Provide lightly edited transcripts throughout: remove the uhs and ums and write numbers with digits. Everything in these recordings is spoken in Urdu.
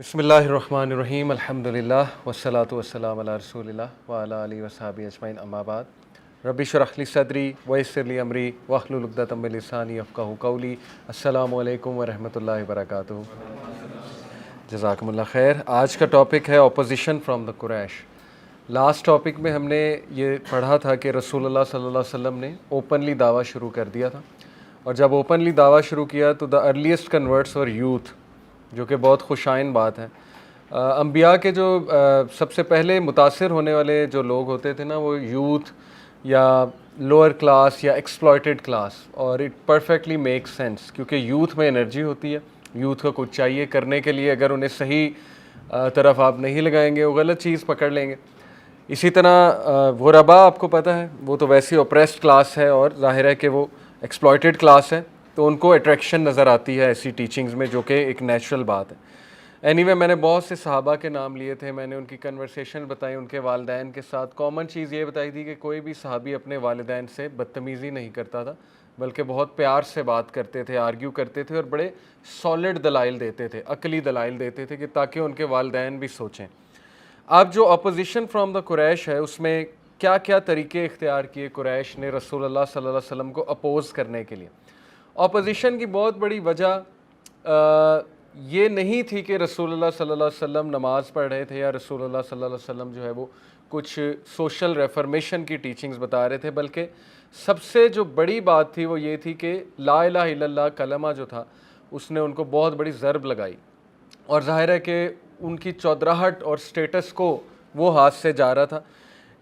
بسم اللہ الرحمن الرحیم الحمدللہ والصلاة والسلام علی رسول اللہ وعلی آلہ وصحبہ اجمعین اما بعد رب اشرح لی صدری ویسر لی امری واحلل عقدۃ من لسانی یفقہوا قولی السلام علیکم ورحمۃ اللہ وبرکاتہ۔ جزاکم اللہ خیر۔ آج کا ٹاپک ہے opposition from the Quraysh. Last topic میں ہم نے یہ پڑھا تھا کہ رسول اللہ صلی اللہ علیہ وسلم نے اوپنلی دعویٰ شروع کر دیا تھا، اور جب اوپنلی دعویٰ شروع کیا تو دا ارلیسٹ کنورٹس اور یوتھ، جو کہ بہت خوشائن بات ہے۔ انبیاء کے جو سب سے پہلے متاثر ہونے والے جو لوگ ہوتے تھے نا، وہ یوتھ یا لوور کلاس یا ایکسپلائٹڈ کلاس، اور اٹ پرفیکٹلی میک سینس، کیونکہ یوتھ میں انرجی ہوتی ہے، یوتھ کو کچھ چاہیے کرنے کے لیے، اگر انہیں صحیح طرف آپ نہیں لگائیں گے وہ غلط چیز پکڑ لیں گے۔ اسی طرح غربا آپ کو پتہ ہے، وہ تو ویسی اوپریسڈ کلاس ہے، اور ظاہر ہے کہ وہ ایکسپلائٹڈ کلاس ہے، تو ان کو اٹریکشن نظر آتی ہے ایسی ٹیچنگز میں، جو کہ ایک نیچرل بات ہے۔ اینی میں نے بہت سے صحابہ کے نام لیے تھے، میں نے ان کی کنورسیشن بتائی ان کے والدین کے ساتھ۔ کامن چیز یہ بتائی تھی کہ کوئی بھی صحابی اپنے والدین سے بدتمیزی نہیں کرتا تھا، بلکہ بہت پیار سے بات کرتے تھے، آرگیو کرتے تھے، اور بڑے سالڈ دلائل دیتے تھے، عقلی دلائل دیتے تھے، کہ تاکہ ان کے والدین بھی سوچیں۔ اب جو اپوزیشن فرام دا قریش ہے، اس میں کیا کیا طریقے اختیار کیے قریش نے رسول اللہ صلی اللہ علیہ وسلم کو اپوز کرنے کے لیے۔ اپوزیشن کی بہت بڑی وجہ یہ نہیں تھی کہ رسول اللہ صلی اللہ علیہ وسلم نماز پڑھ رہے تھے، یا رسول اللہ صلی اللہ علیہ وسلم جو ہے وہ کچھ سوشل ریفرمیشن کی ٹیچنگز بتا رہے تھے، بلکہ سب سے جو بڑی بات تھی وہ یہ تھی کہ لا الہ الا اللہ کلمہ جو تھا، اس نے ان کو بہت بڑی ضرب لگائی، اور ظاہر ہے کہ ان کی چودراہٹ اور سٹیٹس کو وہ ہاتھ سے جا رہا تھا۔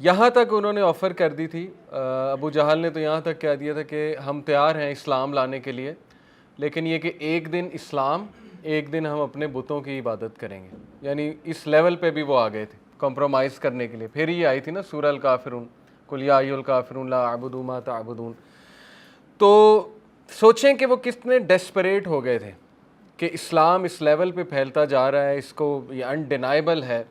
یہاں تک انہوں نے آفر کر دی تھی، ابو جہل نے تو یہاں تک کہہ دیا تھا کہ ہم تیار ہیں اسلام لانے کے لیے، لیکن یہ کہ ایک دن اسلام، ایک دن ہم اپنے بتوں کی عبادت کریں گے۔ یعنی اس لیول پہ بھی وہ آ گئے تھے کمپرومائز کرنے کے لیے۔ پھر یہ آئی تھی نا سورہ الکافرون، قل یا ایھا الکافرون لا اعبد ما تعبدون۔ تو سوچیں کہ وہ کتنے ڈیسپریٹ ہو گئے تھے کہ اسلام اس لیول پہ پھیلتا جا رہا ہے، اس کو یہ انڈینائبل ہے،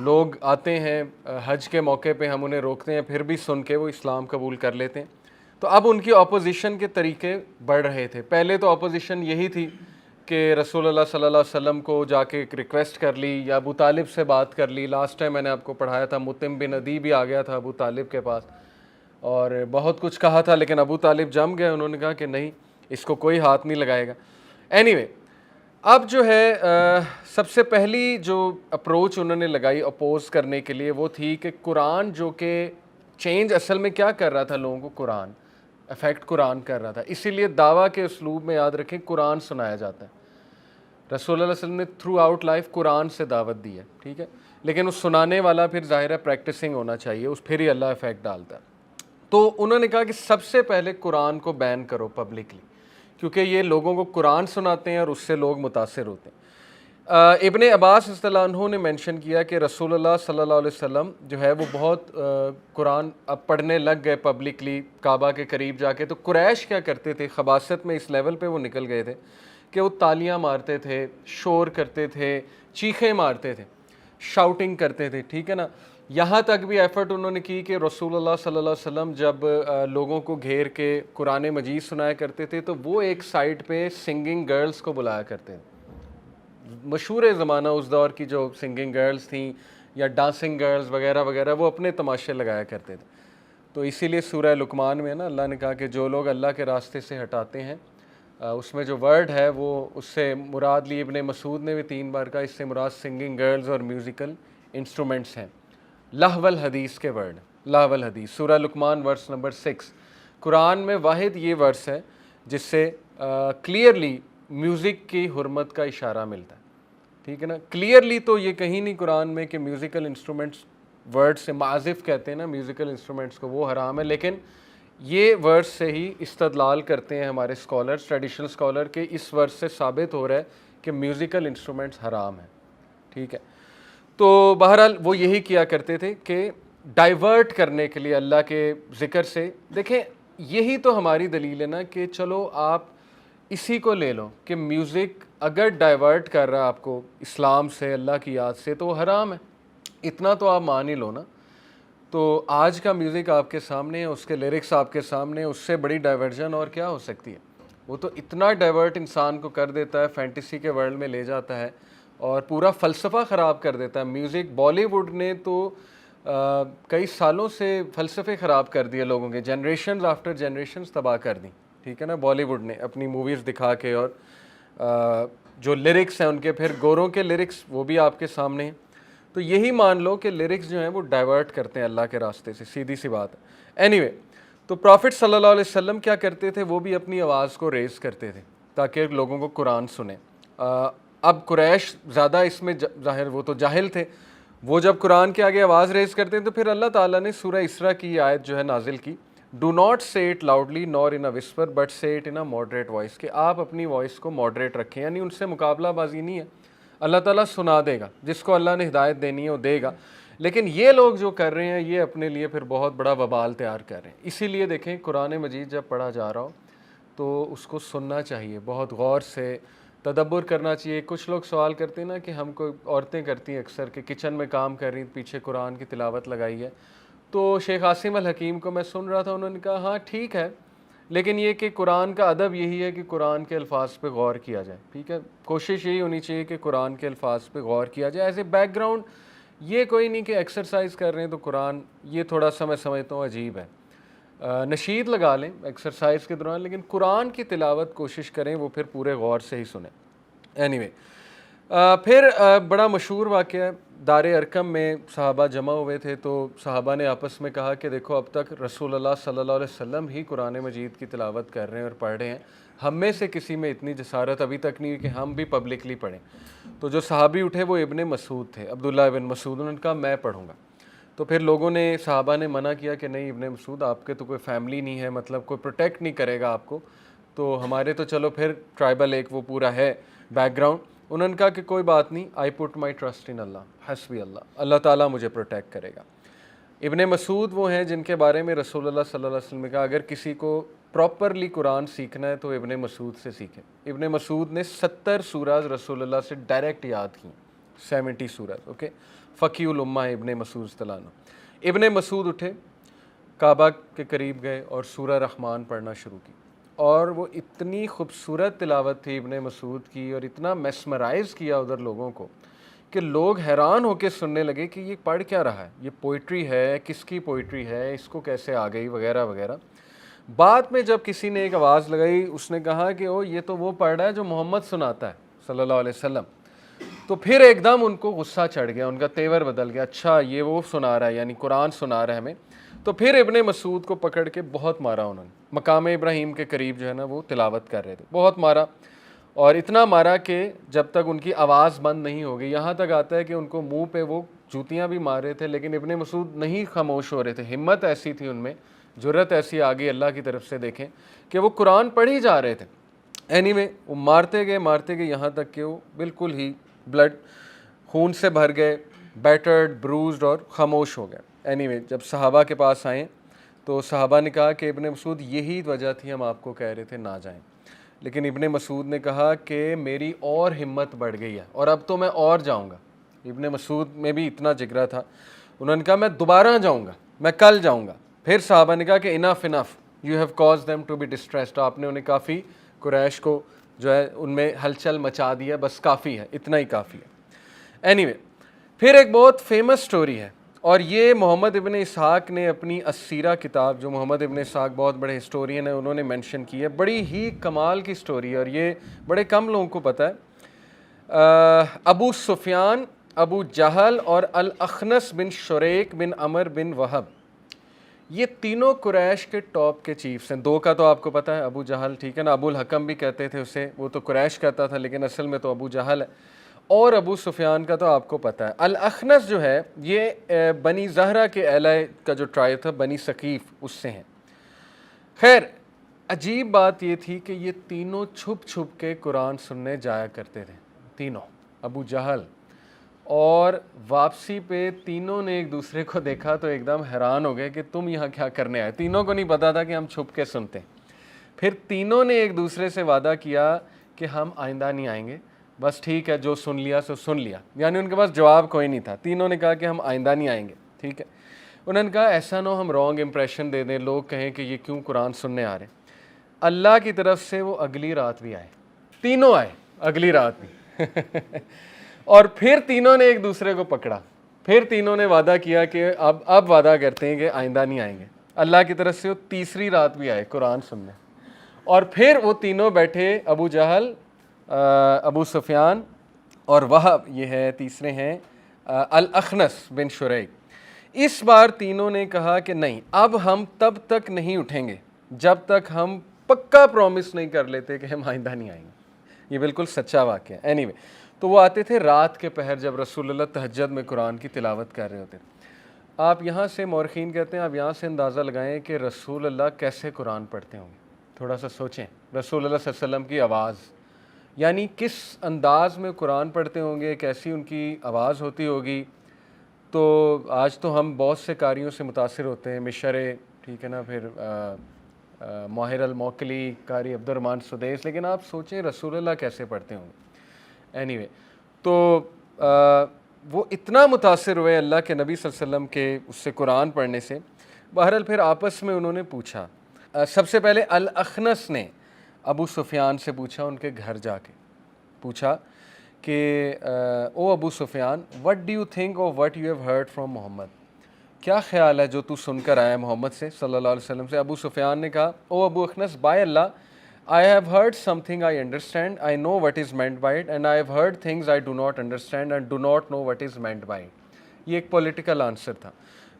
لوگ آتے ہیں حج کے موقع پہ، ہم انہیں روکتے ہیں، پھر بھی سن کے وہ اسلام قبول کر لیتے ہیں۔ تو اب ان کی اپوزیشن کے طریقے بڑھ رہے تھے۔ پہلے تو اپوزیشن یہی تھی کہ رسول اللہ صلی اللہ علیہ وسلم کو جا کے ایک ریکویسٹ کر لی، یا ابو طالب سے بات کر لی۔ لاسٹ ٹائم میں نے آپ کو پڑھایا تھا، مطعم بن عدی بھی آ گیا تھا ابو طالب کے پاس، اور بہت کچھ کہا تھا، لیکن ابو طالب جم گئے، انہوں نے کہا کہ نہیں، اس کو کوئی ہاتھ نہیں لگائے گا۔ اینی وے، اب جو ہے سب سے پہلی جو اپروچ انہوں نے لگائی اپوز کرنے کے لیے، وہ تھی کہ قرآن، جو کہ چینج اصل میں کیا کر رہا تھا لوگوں کو، قرآن افیکٹ قرآن کر رہا تھا، اسی لیے دعویٰ کے اسلوب میں یاد رکھیں قرآن سنایا جاتا ہے۔ رسول اللہ علیہ وسلم نے تھرو آؤٹ لائف قرآن سے دعوت دی ہے، ٹھیک ہے، لیکن اس سنانے والا پھر ظاہر ہے پریکٹسنگ ہونا چاہیے، اس پھر ہی اللہ افیکٹ ڈالتا ہے۔ تو انہوں نے کہا کہ سب سے پہلے قرآن کو بین کرو پبلکلی، کیونکہ یہ لوگوں کو قرآن سناتے ہیں اور اس سے لوگ متاثر ہوتے ہیں۔ ابن عباس رضی اللہ عنہ نے مینشن کیا کہ رسول اللہ صلی اللہ علیہ وسلم جو ہے وہ بہت قرآن اب پڑھنے لگ گئے پبلکلی کعبہ کے قریب جا کے۔ تو قریش کیا کرتے تھے، خباثت میں اس لیول پہ وہ نکل گئے تھے کہ وہ تالیاں مارتے تھے، شور کرتے تھے، چیخیں مارتے تھے، شاؤٹنگ کرتے تھے، ٹھیک ہے نا۔ یہاں تک بھی ایفرٹ انہوں نے کی کہ رسول اللہ صلی اللہ علیہ وسلم جب لوگوں کو گھیر کے قرآن مجید سنایا کرتے تھے، تو وہ ایک سائڈ پہ سنگنگ گرلز کو بلایا کرتے تھے۔ مشہور زمانہ اس دور کی جو سنگنگ گرلز تھیں یا ڈانسنگ گرلز وغیرہ وغیرہ، وہ اپنے تماشے لگایا کرتے تھے۔ تو اسی لیے سورہ لقمان میں نا اللہ نے کہا کہ جو لوگ اللہ کے راستے سے ہٹاتے ہیں، اس میں جو ورڈ ہے وہ اس سے مراد لی، ابن مسعود نے بھی 3 بار کہا، اس سے مراد سنگنگ گرلز اور میوزیکل انسٹرومنٹس ہیں۔ لہو الحدیث کے ورڈ، لہو الحدیث، سورہ لقمان ورس نمبر 6۔ قرآن میں واحد یہ ورس ہے جس سے کلیئرلی میوزک کی حرمت کا اشارہ ملتا ہے، ٹھیک ہے نا۔ کلیئرلی تو یہ کہیں نہیں قرآن میں کہ میوزیکل انسٹرومنٹس، ورڈ سے معازف کہتے ہیں نا میوزیکل انسٹرومنٹس کو، وہ حرام ہے، لیکن یہ ورس سے ہی استدلال کرتے ہیں ہمارے اسکالرز، ٹریڈیشنل اسکالر، کہ اس ورس سے ثابت ہو رہا ہے کہ میوزیکل انسٹرومنٹس حرام ہیں، ٹھیک ہے۔ تو بہرحال وہ یہی کیا کرتے تھے کہ ڈائیورٹ کرنے کے لیے اللہ کے ذکر سے۔ دیکھیں یہی تو ہماری دلیل ہے نا کہ چلو آپ اسی کو لے لو کہ میوزک اگر ڈائیورٹ کر رہا ہے آپ کو اسلام سے، اللہ کی یاد سے، تو وہ حرام ہے، اتنا تو آپ مان ہی لو نا۔ تو آج کا میوزک آپ کے سامنے ہے، اس کے لیرکس آپ کے سامنے، اس سے بڑی ڈائیورژن اور کیا ہو سکتی ہے۔ وہ تو اتنا ڈائیورٹ انسان کو کر دیتا ہے، فینٹیسی کے ورلڈ میں لے جاتا ہے، اور پورا فلسفہ خراب کر دیتا ہے. میوزک بالی ووڈ نے تو کئی سالوں سے فلسفے خراب کر دیے لوگوں کے, جنریشنز آفٹر جنریشنز تباہ کر دیں, ٹھیک ہے نا, بالی ووڈ نے اپنی موویز دکھا کے. اور جو لیرکس ہیں ان کے, پھر گوروں کے لیرکس وہ بھی آپ کے سامنے ہیں. تو یہی مان لو کہ لیرکس جو ہیں وہ ڈائیورٹ کرتے ہیں اللہ کے راستے سے, سیدھی سی بات ہے. اینی وے, تو پرافٹ صلی اللہ علیہ وسلم کیا کرتے تھے, وہ بھی اپنی آواز کو ریز کرتے تھے تاکہ لوگوں کو قرآن سنیں. اب قریش زیادہ اس میں ظاہر, وہ تو جاہل تھے, وہ جب قرآن کے آگے آواز ریز کرتے ہیں تو پھر اللہ تعالیٰ نے سورہ اسراء کی یہ آیت جو ہے نازل کی, do not say it loudly nor in a whisper but say it in a moderate voice, کہ آپ اپنی وائس کو ماڈریٹ رکھیں. یعنی ان سے مقابلہ بازی نہیں ہے, اللہ تعالیٰ سنا دے گا, جس کو اللہ نے ہدایت دینی ہے وہ دے گا. لیکن یہ لوگ جو کر رہے ہیں یہ اپنے لیے پھر بہت بڑا وبال تیار کر رہے ہیں. اسی لیے دیکھیں قرآن مجید جب پڑھا جا رہا ہو تو اس کو سننا چاہیے, بہت غور سے تدبر کرنا چاہیے. کچھ لوگ سوال کرتے ہیں نا کہ ہم کو, عورتیں کرتی ہیں اکثر کہ کچن میں کام کر رہی ہیں, پیچھے قرآن کی تلاوت لگائی ہے. تو شیخ عاصم الحکیم کو میں سن رہا تھا, انہوں نے کہا ہاں ٹھیک ہے, لیکن یہ کہ قرآن کا ادب یہی ہے کہ قرآن کے الفاظ پہ غور کیا جائے, ٹھیک ہے, کوشش یہی ہونی چاہیے کہ قرآن کے الفاظ پہ غور کیا جائے ایز اے بیک گراؤنڈ. یہ کوئی نہیں کہ ایکسرسائز کر رہے ہیں تو قرآن, یہ تھوڑا سا میں سمجھتا ہوں عجیب ہے. نشید لگا لیں ایکسرسائز کے دوران, لیکن قرآن کی تلاوت کوشش کریں وہ پھر پورے غور سے ہی سنیں. اینی وے, پھر بڑا مشہور واقعہ ہے, دار ارقم میں صحابہ جمع ہوئے تھے, تو صحابہ نے آپس میں کہا کہ دیکھو اب تک رسول اللہ صلی اللہ علیہ وسلم ہی قرآن مجید کی تلاوت کر رہے ہیں اور پڑھ رہے ہیں, ہم میں سے کسی میں اتنی جسارت ابھی تک نہیں کہ ہم بھی پبلکلی پڑھیں. تو جو صحابی اٹھے وہ ابن مسعود تھے, عبداللہ ابن مسعود, انہوں نے کہا میں پڑھوں گا. تو پھر لوگوں نے, صحابہ نے منع کیا کہ نہیں ابن مسعود آپ کے تو کوئی فیملی نہیں ہے, مطلب کوئی پروٹیکٹ نہیں کرے گا آپ کو, تو ہمارے تو چلو پھر ٹرائبل ایک وہ پورا ہے بیک گراؤنڈ. انہوں نے کہا کہ کوئی بات نہیں, آئی پٹ مائی ٹرسٹ ان اللہ, حسبی اللہ, اللہ تعالیٰ مجھے پروٹیکٹ کرے گا. ابن مسعود وہ ہیں جن کے بارے میں رسول اللہ صلی اللہ علیہ وسلم نے کہا اگر کسی کو پراپرلی قرآن سیکھنا ہے تو ابن مسعود سے سیکھے. ابن مسعود نے 70 سورہ رسول اللہ سے ڈائریکٹ یاد کی, 70 سورہ, اوکے. فقی الامہ ابن مسعود اصطلاح. ابن مسعود اٹھے, کعبہ کے قریب گئے اور سورہ رحمان پڑھنا شروع کی, اور وہ اتنی خوبصورت تلاوت تھی ابن مسعود کی, اور اتنا میسمرائز کیا ادھر لوگوں کو کہ لوگ حیران ہو کے سننے لگے کہ یہ پڑھ کیا رہا ہے, یہ پوئٹری ہے, کس کی پوئٹری ہے, اس کو کیسے آ گئی, وغیرہ وغیرہ. بعد میں جب کسی نے ایک آواز لگائی, اس نے کہا کہ او یہ تو وہ پڑھ رہا ہے جو محمد سناتا ہے صلی اللہ علیہ وسلم. تو پھر ایک دم ان کو غصہ چڑھ گیا, ان کا تیور بدل گیا, اچھا یہ وہ سنا رہا ہے, یعنی قرآن سنا رہا ہے ہمیں. تو پھر ابن مسعود کو پکڑ کے بہت مارا انہوں نے, مقام ابراہیم کے قریب جو ہے نا وہ تلاوت کر رہے تھے, بہت مارا. اور اتنا مارا کہ جب تک ان کی آواز بند نہیں ہو گئی, یہاں تک آتا ہے کہ ان کو منہ پہ وہ جوتیاں بھی مار رہے تھے, لیکن ابن مسعود نہیں خاموش ہو رہے تھے. ہمت ایسی تھی ان میں, جرت ایسی آ گئی اللہ کی طرف سے, دیکھیں کہ وہ قرآن پڑھ ہی جا رہے تھے. اینی وے, وہ مارتے گئے یہاں تک کہ وہ بالکل ہی بلڈ خون سے بھر گئے, بیٹرڈ, بروزڈ, اور خاموش ہو گئے. اینی وے, جب صحابہ کے پاس آئیں تو صحابہ نے کہا کہ ابن مسعود یہی وجہ تھی ہم آپ کو کہہ رہے تھے نہ جائیں. لیکن ابن مسعود نے کہا کہ میری اور ہمت بڑھ گئی ہے اور اب تو میں اور جاؤں گا. ابن مسعود میں بھی اتنا جگرا تھا, انہوں نے کہا میں دوبارہ جاؤں گا, میں کل جاؤں گا. پھر صحابہ نے کہا کہ enough enough, you have caused them to be distressed, آپ نے انہیں کافی, قریش کو جو ہے ان میں ہلچل مچا دیا, بس کافی ہے, اتنا ہی کافی ہے. اینی وے, پھر ایک بہت فیمس سٹوری ہے, اور یہ محمد ابن اسحاق نے اپنی السیرہ کتاب, جو محمد ابن اسحاق بہت بڑے ہسٹورین ہیں, انہوں نے مینشن کی ہے. بڑی ہی کمال کی سٹوری ہے اور یہ بڑے کم لوگوں کو پتہ ہے. ابو سفیان, ابو جہل اور الاخنس بن شریک بن عمر بن وہب, یہ تینوں قریش کے ٹاپ کے چیفز ہیں. دو کا تو آپ کو پتہ ہے, ابو جہل, ٹھیک ہے نا, ابو الحکم بھی کہتے تھے اسے, وہ تو قریش کہتا تھا لیکن اصل میں تو ابو جہل ہے. اور ابو سفیان کا تو آپ کو پتہ ہے. الاخنس جو ہے یہ بنی زہرہ کے اہلِ کا جو ٹرائب تھا, بنی ثقیف, اس سے ہیں. خیر, عجیب بات یہ تھی کہ یہ تینوں چھپ چھپ کے قرآن سننے جایا کرتے تھے, تینوں, ابو جہل. اور واپسی پہ تینوں نے ایک دوسرے کو دیکھا تو ایک دم حیران ہو گئے کہ تم یہاں کیا کرنے آئے. تینوں کو نہیں پتا تھا کہ ہم چھپ کے سنتے. پھر تینوں نے ایک دوسرے سے وعدہ کیا کہ ہم آئندہ نہیں آئیں گے, بس ٹھیک ہے جو سن لیا سو سن لیا, یعنی ان کے پاس جواب کوئی نہیں تھا. تینوں نے کہا کہ ہم آئندہ نہیں آئیں گے, ٹھیک ہے. انہوں نے کہا ایسا نہ ہو ہم رانگ امپریشن دے دیں, لوگ کہیں کہ یہ کیوں قرآن سننے آ رہے. اللہ کی طرف سے وہ اگلی رات بھی آئے, تینوں آئے اگلی رات بھی. اور پھر تینوں نے ایک دوسرے کو پکڑا, پھر تینوں نے وعدہ کیا کہ اب وعدہ کرتے ہیں کہ آئندہ نہیں آئیں گے. اللہ کی طرف سے وہ تیسری رات بھی آئے قرآن سننے, اور پھر وہ تینوں بیٹھے, ابو جہل, ابو سفیان اور وہب, یہ ہے تیسرے ہیں الاخنس بن شریک. اس بار تینوں نے کہا کہ نہیں, اب ہم تب تک نہیں اٹھیں گے جب تک ہم پکا پرومس نہیں کر لیتے کہ ہم آئندہ نہیں آئیں گے. یہ بالکل سچا واقعہ ہے. اینی وے, تو وہ آتے تھے رات کے پہر جب رسول اللہ تہجد میں قرآن کی تلاوت کر رہے ہوتے. آپ یہاں سے, مورخین کہتے ہیں آپ یہاں سے اندازہ لگائیں کہ رسول اللہ کیسے قرآن پڑھتے ہوں گے. تھوڑا سا سوچیں, رسول اللہ صلی اللہ علیہ وسلم کی آواز, یعنی کس انداز میں قرآن پڑھتے ہوں گے, کیسی ان کی آواز ہوتی ہوگی. تو آج تو ہم بہت سے قاریوں سے متاثر ہوتے ہیں, مشرے, ٹھیک ہے نا, پھر ماہر الموکلی, قاری عبد الرحمن سدیس, لیکن آپ سوچیں رسول اللہ کیسے پڑھتے ہوں گے. اینی وے, تو وہ اتنا متاثر ہوئے اللہ کے نبی صلی اللہ علیہ وسلم کے اس سے قرآن پڑھنے سے. بہرحال پھر آپس میں انہوں نے پوچھا, سب سے پہلے الاخنس نے ابو سفیان سے پوچھا, ان کے گھر جا کے پوچھا کہ او Abu Sufyan, what do you think of what you have heard from Muhammad, کیا خیال ہے جو تو سن کر آیا محمد سے صلی اللہ علیہ وسلم سے. ابو سفیان نے کہا, او Abu Akhnas, by Allah, I have heard something I understand, I know what is meant by it, and I have heard things I do not understand and do not know what is meant by it. یہ ایک پولیٹیکل آنسر تھا.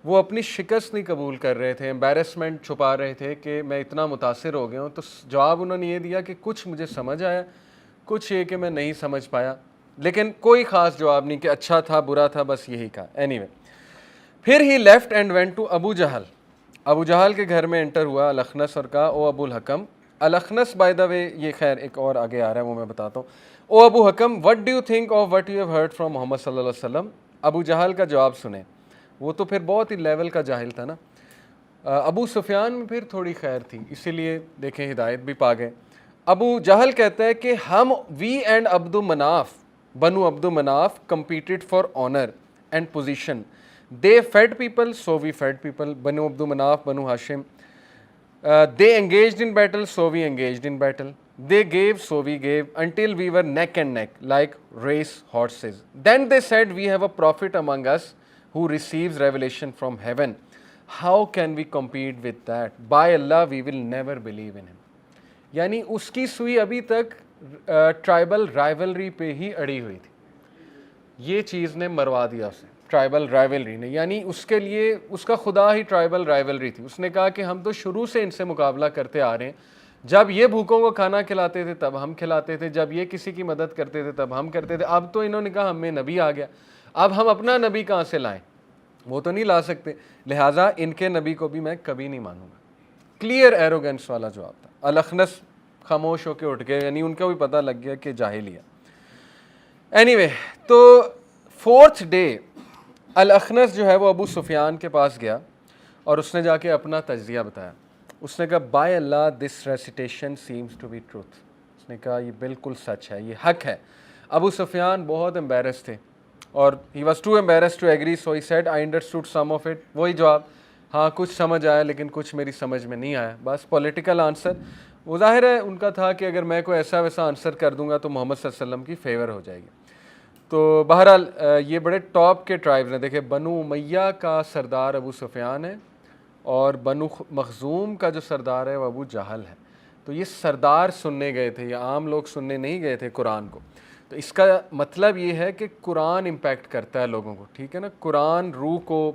وہ اپنی شکست نہیں قبول کر رہے تھے, امبیرسمنٹ چھپا رہے تھے کہ میں اتنا متاثر ہو گیا ہوں. تو جواب انہوں نے یہ دیا کہ کچھ مجھے سمجھ آیا, کچھ یہ کہ میں نہیں سمجھ پایا, لیکن کوئی خاص جواب نہیں کہ اچھا تھا برا تھا, بس یہی کہا. اینی وے, پھر he left and went to Abu Jahl. Abu Jahl کے گھر میں انٹر ہوا الاخنس اور کہا, او ابو الحکم. الاخنس بائی دا وے, یہ خیر ایک اور آگے آ رہا ہے وہ میں بتاتا ہوں. او Abu Hakam, what do you think of what you have heard from Muhammad صلی اللہ علیہ وسلم. ابو جہل کا جواب سنیں, وہ تو پھر بہت ہی لیول کا جاہل تھا نا. ابو سفیان میں پھر تھوڑی خیر تھی, اسی لیے دیکھیں ہدایت بھی پا گئے. ابو جہل کہتا ہے کہ ہم, وی and Abdul Manaf, Banu Abd Manaf, competed for honour and position. They fed people, so we fed people. Banu Abd Manaf, بنو ہاشم. They engaged in battle, so we engaged in battle. They gave, so we gave, until we were neck and neck, like race horses. Then they said, we have a prophet among us who receives revelation from heaven. How can we compete with that? By Allah, we will never believe in him. یعنی اس کی سوئی ابھی تک ٹرائبل رائیولری پہ ہی اڑی ہوئی تھی. یہ چیز نے مروا دیا اسے, ٹرائبل رائیولری نے, یعنی اس کے لیے اس کا خدا ہی ٹرائبل رائیولری تھی. اس نے کہا کہ ہم تو شروع سے ان سے مقابلہ کرتے آ رہے ہیں, جب یہ بھوکوں کو کھانا کھلاتے تھے تب ہم کھلاتے تھے, جب یہ کسی کی مدد کرتے تھے تب ہم کرتے تھے. اب تو انہوں نے کہا ہمیں نبی آ گیا, اب ہم اپنا نبی کہاں سے لائیں, وہ تو نہیں لا سکتے, لہٰذا ان کے نبی کو بھی میں کبھی نہیں مانوں گا. کلیئر ایروگنس والا جواب تھا. الاخنس خاموش ہو کے اٹھ گئے, یعنی ان کا بھی پتہ لگ گیا کہ جاہل ہی ہے. اینی وے, تو فورتھ ڈے الاخنس جو ہے وہ ابو سفیان کے پاس گیا اور اس نے جا کے اپنا تجزیہ بتایا. اس نے کہا, by Allah, this recitation seems to be truth. اس نے کہا یہ بالکل سچ ہے, یہ حق ہے. ابو سفیان بہت امبیرس تھے اور he was too embarrassed to agree, so he said, I understood some of it. وہی جواب, ہاں کچھ سمجھ آیا لیکن کچھ میری سمجھ میں نہیں آیا. بس پولیٹیکل آنسر. وہ ظاہر ہے ان کا تھا کہ اگر میں کوئی ایسا ویسا آنسر کر دوں گا تو محمد صلی اللہ علیہ وسلم کی فیور ہو جائے گی. تو بہرحال یہ بڑے ٹاپ کے ٹرائبز ہیں. دیکھیں, بنو امیہ کا سردار ابو سفیان ہے اور بنو مخزوم کا جو سردار ہے وہ ابو جہل ہے. تو یہ سردار سننے گئے تھے, یہ عام لوگ سننے نہیں گئے تھے قرآن کو. تو اس کا مطلب یہ ہے کہ قرآن امپیکٹ کرتا ہے لوگوں کو, ٹھیک ہے نا. قرآن روح کو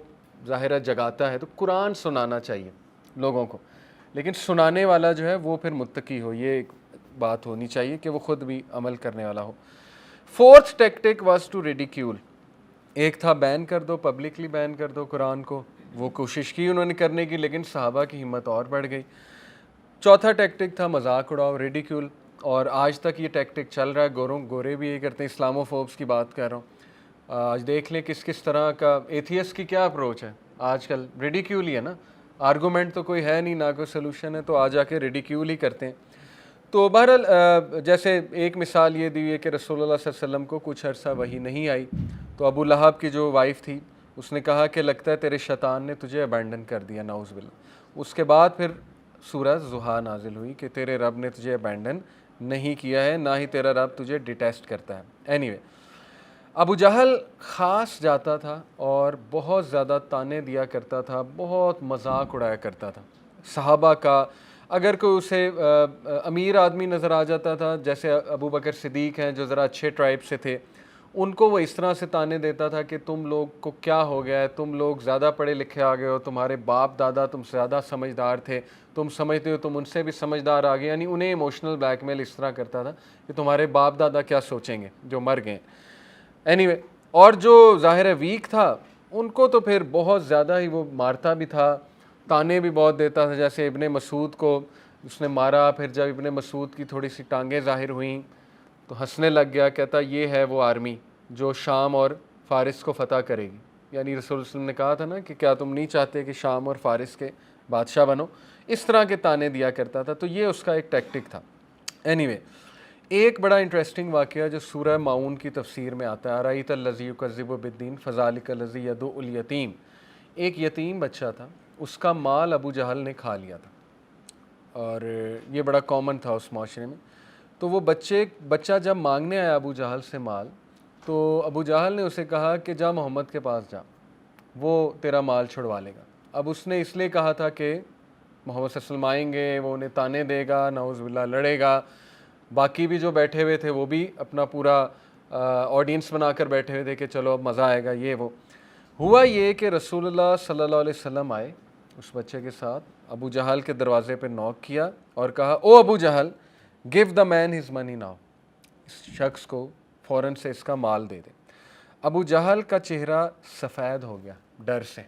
ظاہرہ جگاتا ہے, تو قرآن سنانا چاہیے لوگوں کو, لیکن سنانے والا جو ہے وہ پھر متقی ہو. یہ ایک بات ہونی چاہیے کہ وہ خود بھی عمل کرنے والا ہو. Fourth tactic was to ridicule. ایک تھا بین کر دو, پبلکلی بین کر دو قرآن کو. وہ کوشش کی انہوں نے کرنے کی, لیکن صحابہ کی ہمت اور بڑھ گئی. چوتھا ٹیکٹک تھا مذاق اڑاؤ, ریڈیکیول. اور آج تک یہ ٹیکٹک چل رہا ہے. گورے بھی یہ کرتے ہیں. اسلامو فوبس کی بات کر رہا ہوں. آج دیکھ لیں کس طرح کا ایتھیسٹ کی کیا اپروچ ہے آج کل. ریڈیکیول ہی ہے نا, آرگومنٹ تو کوئی ہے نہیں, نہ کوئی سلوشن ہے, تو آ جا کے ریڈیکیول ہی کرتے ہیں. تو بہرحال جیسے ایک مثال یہ دی ہے کہ رسول اللہ صلی اللہ علیہ وسلم کو کچھ عرصہ وحی نہیں آئی, تو ابو لہب کی جو وائف تھی اس نے کہا کہ لگتا ہے تیرے شیطان نے تجھے ابینڈن کر دیا, نعوذ باللہ. اس کے بعد پھر سورہ ضحیٰ نازل ہوئی کہ تیرے رب نے تجھے ابینڈن نہیں کیا ہے, نہ ہی تیرا رب تجھے ڈیٹیسٹ کرتا ہے. اینی وے, ابو جہل خاص جاتا تھا اور بہت زیادہ تانے دیا کرتا تھا، بہت مذاق اڑایا کرتا تھا صحابہ کا۔ اگر کوئی اسے امیر آدمی نظر آ جاتا تھا، جیسے ابو بکر صدیق ہیں جو ذرا اچھے ٹرائب سے تھے، ان کو وہ اس طرح سے تانے دیتا تھا کہ تم لوگ کو کیا ہو گیا ہے، تم لوگ زیادہ پڑھے لکھے آ گئے ہو، تمہارے باپ دادا تم سے زیادہ سمجھدار تھے، تم سمجھتے ہو تم ان سے بھی سمجھدار آ گئے، یعنی انہیں ایموشنل بلیک میل اس طرح کرتا تھا کہ تمہارے باپ دادا کیا سوچیں گے جو مر گئے۔ اینی اور جو ظاہر ہے ویک تھا ان کو تو پھر بہت زیادہ ہی وہ مارتا بھی تھا، تانے بھی بہت دیتا تھا۔ جیسے ابن مسعود کو اس نے مارا، پھر جب ابن مسعود کی تھوڑی سی ٹانگیں ظاہر ہوئیں تو ہنسنے لگ گیا، کہتا یہ ہے وہ آرمی جو شام اور فارس کو فتح کرے گی۔ یعنی رسول اللہ علیہ وسلم نے کہا تھا نا کہ کیا تم نہیں چاہتے کہ شام اور فارس کے بادشاہ بنو، اس طرح کے تانے دیا کرتا تھا۔ تو یہ اس کا ایک ٹیکٹک تھا۔ اینی ایک بڑا انٹرسٹنگ واقعہ جو سورہ ماؤن کی تفسیر میں آتا ہے، ارایت الذی یکذب بالدین فذلک الذی یدع الیتیم، ایک یتیم بچہ تھا، اس کا مال ابو جہل نے کھا لیا تھا، اور یہ بڑا کامن تھا اس معاشرے میں۔ تو وہ بچہ جب مانگنے آیا ابو جہل سے مال، تو ابو جہل نے اسے کہا کہ جا محمد کے پاس جا، وہ تیرا مال چھڑوا لے گا۔ اب اس نے اس لیے کہا تھا کہ محمد صلی اللہ علیہ وسلم آئیں گے، وہ انہیں تانے دے گا، نعوذ باللہ لڑے گا، باقی بھی جو بیٹھے ہوئے تھے وہ بھی اپنا پورا آڈینس بنا کر بیٹھے ہوئے تھے کہ چلو اب مزہ آئے گا یہ وہ۔ ہوا یہ کہ رسول اللہ صلی اللہ علیہ وسلم آئے اس بچے کے ساتھ، ابو جہل کے دروازے پہ نوک کیا اور کہا او Abu Jahl give the man his money now, اس شخص کو فوراً سے اس کا مال دے دے۔ ابو جہل کا چہرہ سفید ہو گیا ڈر سے،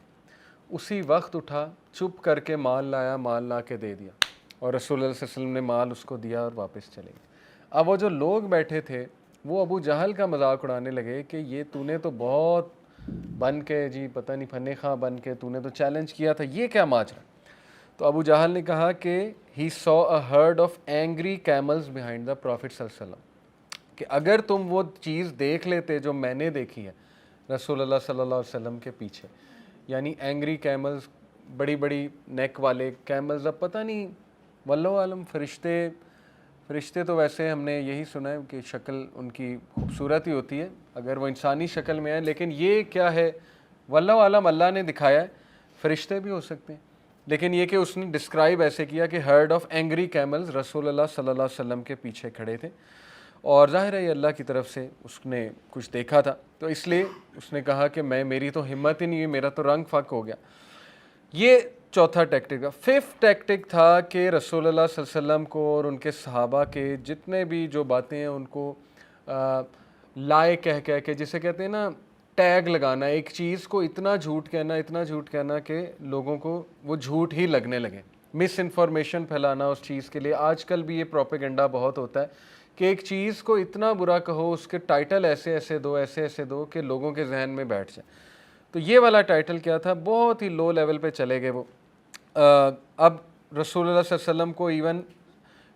اسی وقت اٹھا، چپ کر کے مال لایا، مال لا کے دے دیا، اور رسول اللہ صلی اللہ علیہ وسلم نے مال اس کو دیا اور واپس چلے گئے۔ اب وہ جو لوگ بیٹھے تھے وہ ابو جہل کا مذاق اڑانے لگے کہ یہ تو نے تو بہت بن کے جی پتہ نہیں فنے خواہ بن کے تو نے تو چیلنج کیا تھا، یہ کیا ماجرا؟ تو ابو جہل نے کہا کہ ہی saw a herd of angry camels behind the Prophet صلی اللہ علیہ وسلم، کہ اگر تم وہ چیز دیکھ لیتے جو میں نے دیکھی ہے رسول اللہ صلی اللہ علیہ وسلم کے پیچھے، یعنی اینگری کیملز، بڑی بڑی نیک والے کیملز، اب پتہ نہیں واللہ عالم، فرشتے تو ویسے ہم نے یہی سنا ہے کہ شکل ان کی خوبصورت ہی ہوتی ہے اگر وہ انسانی شکل میں آئے، لیکن یہ کیا ہے واللہ عالم، اللہ نے دکھایا ہے، فرشتے بھی ہو سکتے ہیں، لیکن یہ کہ اس نے ڈسکرائب ایسے کیا کہ ہرڈ آف اینگری کیملز رسول اللہ صلی اللہ علیہ وسلم کے پیچھے کھڑے تھے، اور ظاہر ہے یہ اللہ کی طرف سے اس نے کچھ دیکھا تھا، تو اس لیے اس نے کہا کہ میری تو ہمت ہی نہیں ہے، میرا تو رنگ فک ہو گیا۔ یہ چوتھا ٹیکٹک تھا۔ ففتھ ٹیکٹک تھا کہ رسول اللہ صلی اللہ علیہ وسلم کو اور ان کے صحابہ کے جتنے بھی جو باتیں ہیں ان کو لائے کہہ کے، جسے کہتے ہیں نا ٹیگ لگانا، ایک چیز کو اتنا جھوٹ کہنا کہ لوگوں کو وہ جھوٹ ہی لگنے لگے، مس انفارمیشن پھیلانا اس چیز کے لیے۔ آج کل بھی یہ پروپیگنڈا بہت ہوتا ہے کہ ایک چیز کو اتنا برا کہو، اس کے ٹائٹل ایسے دو کہ لوگوں کے ذہن میں بیٹھ جائے۔ تو یہ والا ٹائٹل کیا تھا، بہت ہی لو لیول پہ چلے گئے وہ۔ اب رسول اللہ صلی اللہ علیہ وسلم کو ایون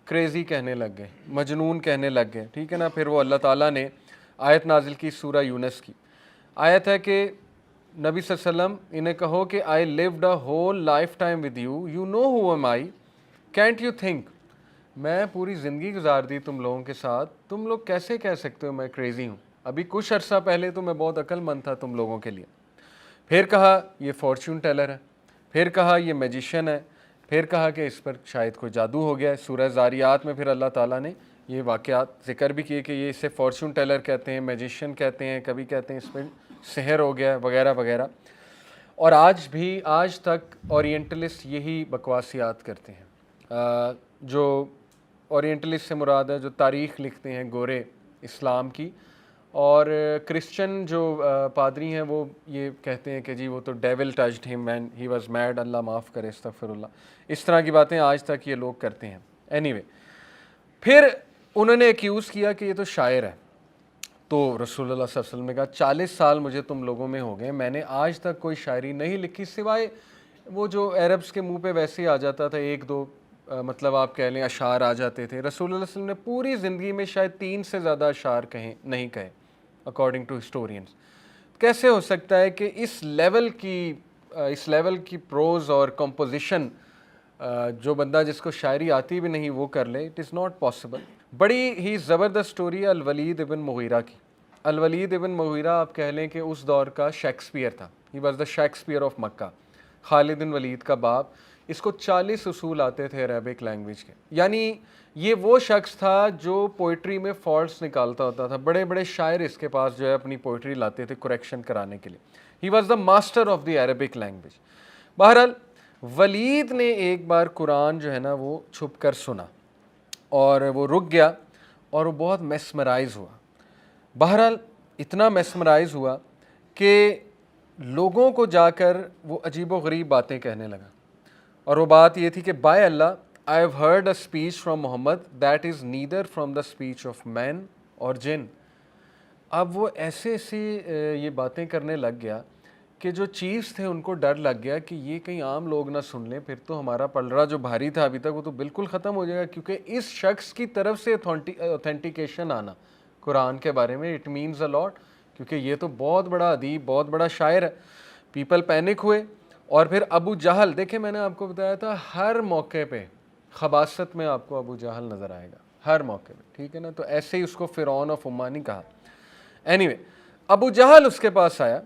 کریزی کہنے لگ گئے، مجنون کہنے لگ گئے، ٹھیک ہے نا۔ پھر وہ اللہ تعالیٰ نے آیت نازل کی سورہ یونس کی، آیت ہے کہ نبی صلی اللہ علیہ وسلم انہیں کہو کہ I lived a whole lifetime with you, you know who am I, can't you think، میں پوری زندگی گزار دی تم لوگوں کے ساتھ، تم لوگ کیسے کہہ سکتے ہو میں کریزی ہوں؟ ابھی کچھ عرصہ پہلے تو میں بہت عقل مند تھا تم لوگوں کے لیے۔ پھر کہا یہ فارچون ٹیلر ہے، پھر کہا یہ میجیشین ہے، پھر کہا کہ اس پر شاید کوئی جادو ہو گیا ہے۔ سورہ زاریات میں پھر اللہ تعالیٰ نے یہ واقعات ذکر بھی کیے کہ یہ اسے فارچون ٹیلر کہتے ہیں، میجیشین کہتے ہیں، کبھی کہتے ہیں اس پہ سحر ہو گیا وغیرہ وغیرہ۔ اور آج تک اورینٹلسٹ یہی بکواسیات کرتے ہیں۔ جو اورینٹلسٹ سے مراد ہے جو تاریخ لکھتے ہیں گورے اسلام کی، اور کرسچن جو پادری ہیں وہ یہ کہتے ہیں کہ جی وہ تو ڈیول ٹچڈ ہم وین ہی واز میڈ، اللہ معاف کرے، استغفر اللہ۔ اس طرح کی باتیں آج تک یہ لوگ کرتے ہیں۔ اینی پھر انہوں نے ایکیوز کیا کہ یہ تو شاعر ہے، تو رسول اللہ صلی اللہ علیہ وسلم نے کہا 40 سال مجھے تم لوگوں میں ہو گئے، میں نے آج تک کوئی شاعری نہیں لکھی سوائے وہ جو عربس کے منہ پہ ویسے ہی آ جاتا تھا، ایک دو مطلب آپ کہہ لیں اشعار آ جاتے تھے۔ رسول اللہ صلی اللہ علیہ وسلم نے پوری زندگی میں شاید 3 سے زیادہ اشعار نہیں کہے اکارڈنگ ٹو ہسٹورینز۔ کیسے ہو سکتا ہے کہ اس لیول کی پروز اور کمپوزیشن جو بندہ جس کو شاعری آتی بھی نہیں وہ کر لے؟ It is not possible. بڑی ہی زبردست سٹوری ہے الولید ابن مغیرہ کی۔ الولید ابن مغیرہ آپ کہہ لیں کہ اس دور کا شیکسپیئر تھا. He was the Shakespeare of Makkah. Khalid bin Walid کا باپ. اس کو 40 اصول آتے تھے عربک لینگویج کے. یعنی یہ وہ شخص تھا جو پوئٹری میں فالٹس نکالتا ہوتا تھا. بڑے بڑے شاعر اس کے پاس جو ہے اپنی پوئٹری لاتے تھے کریکشن کرانے کے لیے. ہی was the master of the Arabic language. بہرحال ولید نے ایک بار قرآن جو ہے نا وہ چھپ کر سنا اور وہ رک گیا اور وہ بہت میسمرائز ہوا. بہرحال اتنا میسمرائز ہوا کہ لوگوں کو جا کر وہ عجیب و غریب باتیں کہنے لگا. اور وہ بات یہ تھی کہ by Allah I have heard a speech from Muhammad that is neither from the speech of man اور جن. اب وہ ایسے ایسے یہ باتیں کرنے لگ گیا کہ جو چیفز تھے ان کو ڈر لگ گیا کہ یہ کہیں عام لوگ نہ سن لیں, پھر تو ہمارا پلڑا جو بھاری تھا ابھی تک وہ تو بالکل ختم ہو جائے گا, کیونکہ اس شخص کی طرف سے اوتھینٹیکیشن آنا قرآن کے بارے میں اٹ مینز اے لاٹ, کیونکہ یہ تو بہت بڑا ادیب, بہت بڑا شاعر ہے. پیپل پینک ہوئے. اور پھر ابو جہل, دیکھیں میں نے آپ کو بتایا تھا ہر موقع پہ خباثت میں آپ کو ابو جہل نظر آئے گا, ہر موقع پہ, ٹھیک ہے نا. تو ایسے ہی اس کو فرعون آف امانی کہا. اینی وے ابو جہل اس کے پاس آیا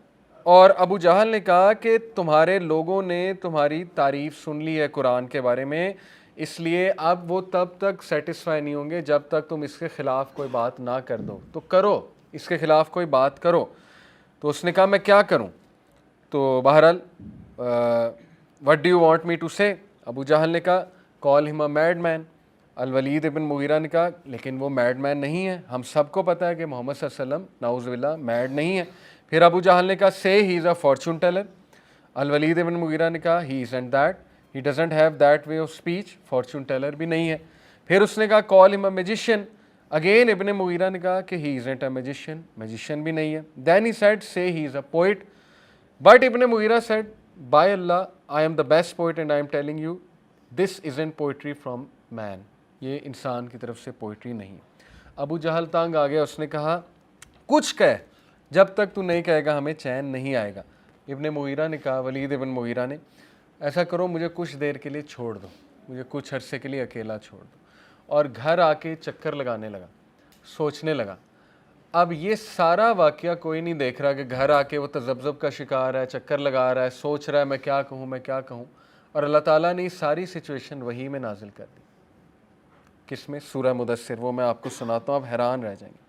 اور ابو جہل نے کہا کہ تمہارے لوگوں نے تمہاری تعریف سن لی ہے قرآن کے بارے میں, اس لیے اب وہ تب تک سیٹسفائی نہیں ہوں گے جب تک تم اس کے خلاف کوئی بات نہ کر دو. تو کرو, اس کے خلاف کوئی بات کرو. تو اس نے کہا میں کیا کروں. تو بہرحال what do you want me to say. ابو جہل نے کہا کال ہم اے میڈ مین. الولید ابن مغیرہ نے کہا لیکن وہ میڈ مین نہیں ہے, ہم سب کو پتہ ہے کہ محمد صلی اللہ علیہ وسلم نعوذ باللہ میڈ نہیں ہے. پھر ابو جہل نے کہا سے ہی از اے فارچون ٹیلر. الولید ابن مغیرہ نے کہا he is and that, he doesn't have that way of speech, fortune teller بھی نہیں ہے. پھر اس نے کہا کال ہم اے میجیشین. اگین ابن مغیرہ نے کہا کہ ہی ازنٹ اے میجیشین, میجیشین بھی نہیں ہے. دین ہی سیڈ سے ہی از اے poet. But Ibn Mughirah said by Allah I am the best poet and I am telling you this isn't poetry from man, یہ انسان کی طرف سے پوئٹری نہیں. ابو جہل تانگ آ گیا, اس نے کہا کچھ کہہ, جب تک تو نہیں کہے گا ہمیں چین نہیں آئے گا. ابن مغیرہ نے کہا, ولید ابن مغیرہ نے, ایسا کرو مجھے کچھ دیر کے لیے چھوڑ دو, مجھے کچھ عرصے کے لیے اکیلا چھوڑ دو. اور گھر آ کے چکر لگانے لگا, سوچنے لگا. اب یہ سارا واقعہ کوئی نہیں دیکھ رہا کہ گھر آ کے وہ تذبذب کا شکار ہے, چکر لگا رہا ہے, سوچ رہا ہے میں کیا کہوں میں کیا کہوں. اور اللہ تعالیٰ نے ساری سچویشن وحی میں نازل کر دی. کس میں؟ سورہ مدثر. وہ میں آپ کو سناتا ہوں, آپ حیران رہ جائیں گے.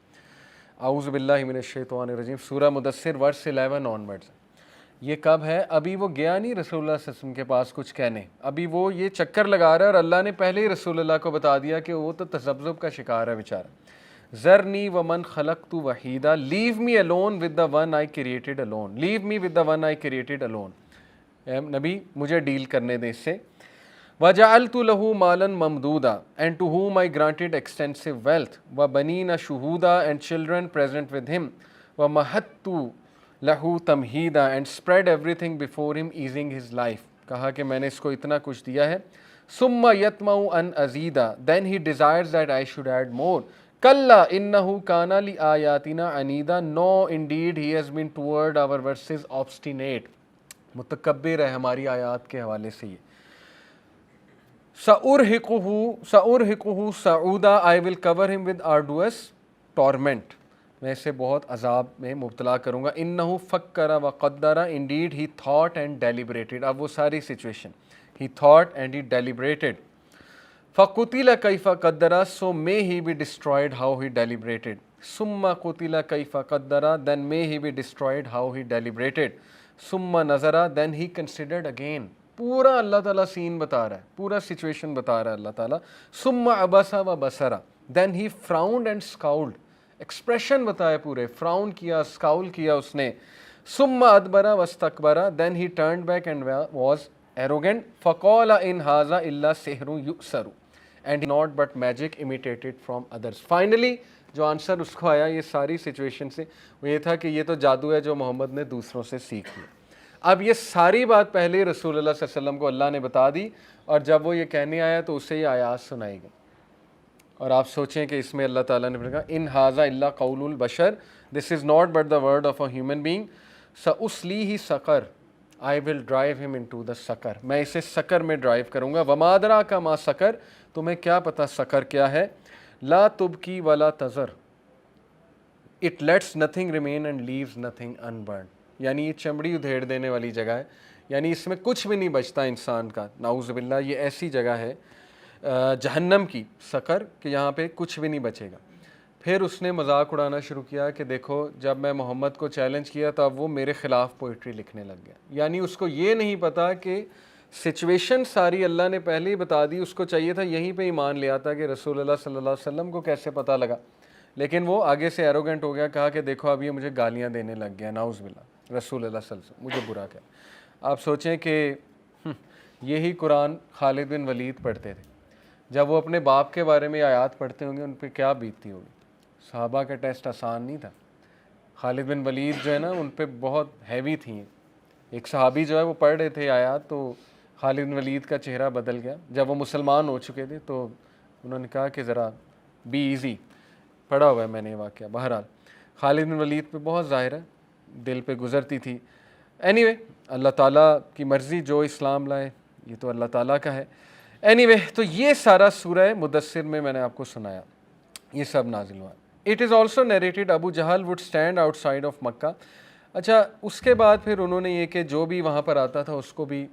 اعوذ باللہ من الشیطان الرجیم. سورہ مدثر ورس 11 آنورڈز. یہ کب ہے؟ ابھی وہ گیا نہیں رسول اللہ صلی اللہ علیہ وسلم کے پاس کچھ کہنے, ابھی وہ یہ چکر لگا رہا ہے اور اللہ نے پہلے ہی رسول اللہ کو بتا دیا کہ وہ تو تذبذب کا شکار ہے بیچارہ. ذرنی ومن خلقت وحیدا لیو می alone with the one I created alone, leave me with the one I created alone. اے نبی مجھے ڈیل کرنے دیں اس سے. وَجَعَلْتُ لَهُ مَالًا مَمْدُودًا and to whom I granted extensive wealth وَبَنِينَ شُهُودًا and children present with him وَمَهَدتُّ لَهُ تَمْهِيدًا and spread everything before him easing his life. کہا کہ میں نے اس کو اتنا کچھ دیا ہے. ثُمَّ يَطْمَعُ أَنْ أَزِيدَ then he desires that I should add more. كَلَّا إِنَّهُ كَانَ لِآيَاتِنَا عَنِيدًا no indeed he has been toward our verses obstinate. متکبر ہے ہماری آیات کے حوالے سے یہ. سَأُرْهِقُهُ صَعُودًا I will cover him with arduous torment. میں اسے بہت عذاب میں مبتلا کروں گا. إِنَّهُ فَكَّرَ وَقَدَّرَ indeed he thought and deliberated. اب وہ ساری situation, he thought and he deliberated. فَقُتِلَ كَيْفَ قَدَّرَ so may he be destroyed how he deliberated. ثُمَّ قُتِلَ كَيْفَ قَدَّرَ then may he be destroyed how he deliberated. ثُمَّ نَظَرَ then he considered again. پورا اللہ تعالیٰ سین بتا رہا ہے, پورا سچویشن بتا رہا ہے اللہ تعالیٰ. ثُمَّ عَبَسَ وَبَصَرَ then he frowned and scowled. Expression بتائے پورے, فراؤن کیا, سکاول کیا اس نے. ثُمَّ أَدْبَرَ وَاسْتَكْبَرَ then he turned back and was arrogant. فَقَالَ إِنْ هَذَا إِلَّا سِحْرٌ يُؤْثَرُ and not but magic imitated from others. Finally جو آنسر اس کو آیا یہ ساری سچویشن سے وہ یہ تھا کہ یہ تو جادو ہے جو محمد نے دوسروں سے سیکھ لیا. اب یہ ساری بات پہلے رسول اللہ صلی اللہ علیہ وسلم کو اللہ نے بتا دی, اور جب وہ یہ کہنے آیا تو اسے یہ آیات سنائی گئی. اور آپ سوچیں کہ اس میں اللہ تعالیٰ نے کہا ان ھذا الا قول البشر, this is not but the word of a human being. سأصلیہ سقر I will drive him into the Saqar, میں اسے سقر میں ڈرائیو کروں گا. وما ادراک ما سقر, تمہیں کیا پتہ سقر کیا ہے. لا تبکی ولا تذر it lets nothing remain and leaves nothing unburned. یعنی یہ چمڑی ادھیڑ دینے والی جگہ ہے, یعنی اس میں کچھ بھی نہیں بچتا انسان کا, نعوذ باللہ. یہ ایسی جگہ ہے جہنم کی سقر کہ یہاں پہ کچھ بھی نہیں بچے گا. پھر اس نے مذاق اڑانا شروع کیا کہ دیکھو جب میں محمد کو چیلنج کیا تب وہ میرے خلاف پوئٹری لکھنے لگ گیا. یعنی اس کو یہ نہیں پتا کہ سچویشن ساری اللہ نے پہلے ہی بتا دی, اس کو چاہیے تھا یہیں پہ ایمان لے آتا کہ رسول اللہ صلی اللہ علیہ وسلم کو کیسے پتہ لگا. لیکن وہ آگے سے ایروگنٹ ہو گیا, کہا کہ دیکھو اب یہ مجھے گالیاں دینے لگ گیا, نعوذ باللہ, رسول اللہ صلی اللہ علیہ وسلم مجھے برا کہا. آپ سوچیں کہ یہی قرآن خالد بن ولید پڑھتے تھے, جب وہ اپنے باپ کے بارے میں آیات پڑھتے ہوں گے ان پہ کیا بیتتی ہوگی. صحابہ کا ٹیسٹ آسان نہیں تھا. خالد بن ولید جو ہے نا ان پہ بہت ہیوی تھیں. ایک صحابی جو ہے وہ پڑھ رہے تھے آیات, تو خالد بن ولید کا چہرہ بدل گیا. جب وہ مسلمان ہو چکے تھے تو انہوں نے کہا کہ ذرا بی ایزی, پڑھا ہوا ہے میں نے یہ واقعہ. بہرحال خالد بن ولید پہ بہت ظاہر ہے دل پہ گزرتی تھی. اینی وے اللہ تعالیٰ کی مرضی, جو اسلام لائے یہ تو اللہ تعالیٰ کا ہے. اینی وے تو یہ سارا سورہ مدثر میں نے آپ کو سنایا, یہ سب نازل ہوا. It is also narrated Abu Jahl would stand outside of Makkah. اچھا اس کے بعد پھر انہوں نے یہ کہ جو بھی وہاں پر آتا تھا اس کو بھی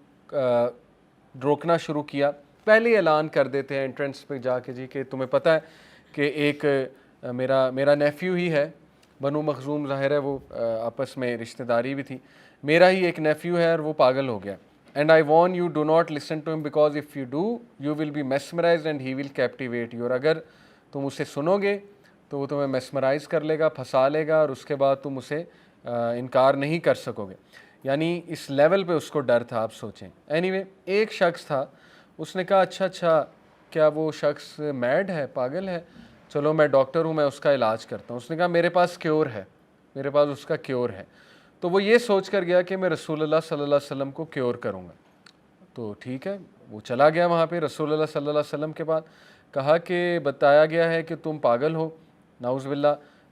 روکنا شروع کیا. پہلے اعلان کر دیتے ہیں انٹرنس پہ جا کے جی کہ تمہیں پتہ ہے کہ ایک میرا نیفیو ہی ہے, بنو مخزوم ظاہر ہے وہ آپس میں رشتہ داری بھی تھی, میرا ہی ایک نیفیو ہے اور وہ پاگل ہو گیا. And I warn you do not listen to him because if you do you will be mesmerised and he will captivate you. اور اگر تم اسے سنو گے تو وہ تمہیں میسمرائز کر لے گا, پھنسا لے گا, اور اس کے بعد تم اسے انکار نہیں کر سکو گے. یعنی اس لیول پہ اس کو ڈر تھا, آپ سوچیں. اینی وے ایک شخص تھا, اس نے کہا اچھا کیا وہ شخص میڈ ہے, پاگل ہے, چلو میں ڈاکٹر ہوں, میں اس کا علاج کرتا ہوں. اس نے کہا میرے پاس کیور ہے, میرے پاس اس کا کیور ہے. تو وہ یہ سوچ کر گیا کہ میں رسول اللہ صلی اللہ علیہ وسلم کو کیور کروں گا. تو ٹھیک ہے, وہ چلا گیا وہاں پہ رسول اللہ صلی اللہ علیہ وسلم کے بعد, کہا کہ بتایا گیا ہے کہ تم پاگل ہو, نعوذ باللہ,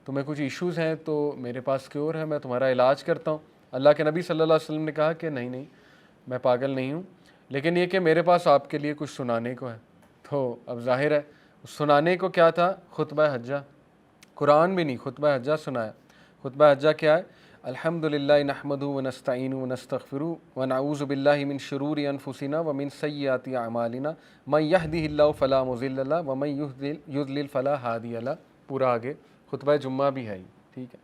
تمہیں کچھ ایشوز ہیں, تو میرے پاس کیور ہے, میں تمہارا علاج کرتا ہوں. اللہ کے نبی صلی اللہ علیہ وسلم نے کہا کہ نہیں میں پاگل نہیں ہوں, لیکن یہ کہ میرے پاس آپ کے لیے کچھ سنانے کو ہے. تو اب ظاہر ہے سنانے کو کیا تھا, خطبہ حجہ. قرآن بھی نہیں, خطبہ حجہ سنایا. خطبہ حجہ کیا ہے؟ الحمدللہ نحمدہ ونستعینہ ونستغفرہ ونعوذ باللہ من شرور انفسنا ومن سیئات اعمالنا من یہدہ اللہ فلا مضل لہ ومن یضلل فلا ہادی لہ. پورا آگے خطبہ جمعہ بھی ہے, ٹھیک ہے.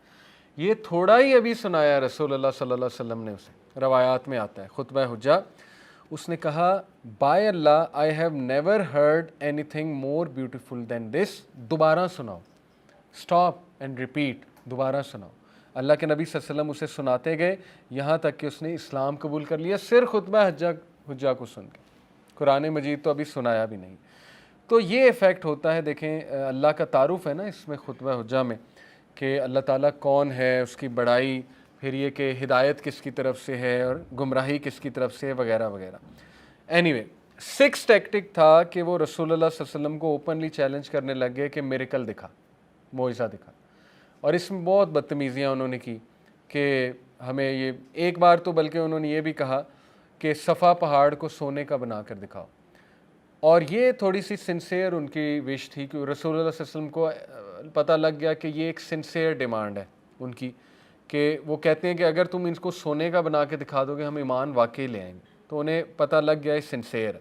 یہ تھوڑا ہی ابھی سنایا رسول اللہ صلی اللہ علیہ وسلم نے اسے, روایات میں آتا ہے خطبہ حجہ. اس نے کہا by Allah I have never heard anything more beautiful than this. دوبارہ سناؤ, اسٹاپ اینڈ ریپیٹ, دوبارہ سناؤ. اللہ کے نبی صلی اللہ علیہ وسلم اسے سناتے گئے یہاں تک کہ اس نے اسلام قبول کر لیا, صرف خطبہ حجہ کو سن کے. قرآن مجید تو ابھی سنایا بھی نہیں. تو یہ ایفیکٹ ہوتا ہے. دیکھیں اللہ کا تعارف ہے نا اس میں خطبہ حجہ میں, کہ اللہ تعالیٰ کون ہے, اس کی بڑائی, پھر یہ کہ ہدایت کس کی طرف سے ہے اور گمراہی کس کی طرف سے ہے, وغیرہ وغیرہ. اینی وے 6 ٹیکٹک تھا کہ وہ رسول اللہ صلی اللہ علیہ وسلم کو اوپنلی چیلنج کرنے لگ گئے کہ میریکل دکھا, معجزہ دکھا. اور اس میں بہت بدتمیزیاں انہوں نے کی کہ ہمیں یہ, ایک بار تو بلکہ انہوں نے یہ بھی کہا کہ صفا پہاڑ کو سونے کا بنا کر دکھاؤ. اور یہ تھوڑی سی سنسیئر ان کی وش تھی کہ رسول اللہ صلی اللہ علیہ وسلم کو پتہ لگ گیا کہ یہ ایک سنسیئر ڈیمانڈ ہے ان کی, کہ وہ کہتے ہیں کہ اگر تم ان کو سونے کا بنا کے دکھا دو گے ہم ایمان واقعی لے آئیں گے. تو انہیں پتہ لگ گیا یہ سنسیئر ہے.